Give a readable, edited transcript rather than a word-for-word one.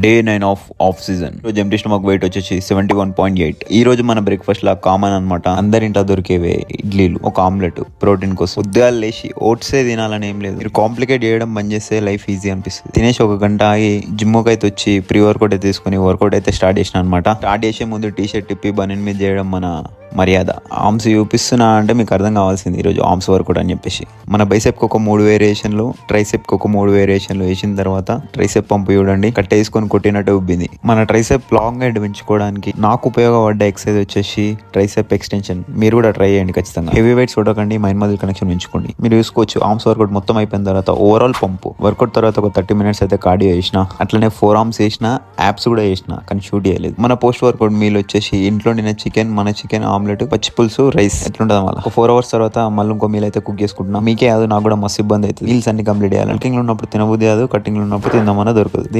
Day 9 of season. రోజు empty stomach wait వచ్చేసి 71.8. ఈ రోజు మన బ్రేక్ఫాస్ట్ లా కామన్ అనమాట. అందరింటా దొరికేవే ఇడ్లీలు, ఒక ఆమ్లెట్ ప్రోటీన్ కోసం. ఉద్యోగాలు లేచి ఓట్సే తినాలని ఏం లేదు. మీరు కాంప్లికేట్ చేయడం బంద్ చేస్తే లైఫ్ ఈజీ అనిపిస్తుంది. తినేసి ఒక గంట ఆగి జిమ్ అయితే వచ్చి ప్రీ వర్కౌట్ అయితే తీసుకుని వర్కౌట్ అయితే స్టార్ట్ చేసిన అనమాట. స్టార్ట్ చేసే ముందు టీ షర్ట్ తిప్పి బనీన్ మీద చేయడం మన మర్యాద. ఆర్మ్స్ చూపిస్తున్నా అంటే మీకు అర్థం కావాల్సింది ఈరోజు ఆర్మ్స్ వర్కౌట్ అని చెప్పేసి. మన బైసెప్కి ఒక 3 వేరియేషన్లు, ట్రైసెప్కి ఒక 3 వేరియేషన్లు వేసిన తర్వాత ట్రైసెప్ పంపు చూడండి కట్టేసుకొని కొట్టినట్టు ఉబ్బింది. మన ట్రైసెప్ లాంగ్ హెడ్ పెంచుకోవడానికి నాకు ఉపయోగపడ్డ ఎక్సర్సైజ్ వచ్చేసి ట్రైసెప్ ఎక్స్టెన్షన్. మీరు కూడా ట్రై చేయండి ఖచ్చితంగా. హెవీ వెయిట్స్ చూడకండి, మైండ్ మజిల్ కనెక్షన్ పెంచుకోండి. మీరు చూసుకోవచ్చు ఆర్మ్స్ వర్కౌట్ మొత్తం అయిపోయిన తర్వాత ఓవరాల్ పంపు వర్కౌట్ తర్వాత ఒక 30 minutes అయితే కార్డియో చేసిన, అట్లనే 4 arms చేసిన, యాప్స్ కూడా చేసిన, కానీ షూట్ చేయలేదు. మన పోస్ట్ వర్కౌట్ మీల్ వచ్చేసి ఇంట్లో నిన్న చికెన్, మన చికెన్ ఆమ్లెట్, పచ్చి పులుసు, రైస్. ఎట్లుంటది మళ్ళీ ఒక 4 hours తర్వాత మళ్ళీ ఇంకో మీల్ అయితే కుక్ చేసుకుంటున్నా. మీకే అది నాకు కూడా మస్తు ఇబ్బంది అవుతుంది. మీల్స్ అన్ని కంప్లీట్ చేయాలి. కటింగ్ లో ఉన్నప్పుడు తినబుద్ధి కాదు, కటింగ్ లో ఉన్నప్పుడు తిందామన్నా దొరకదు. దీని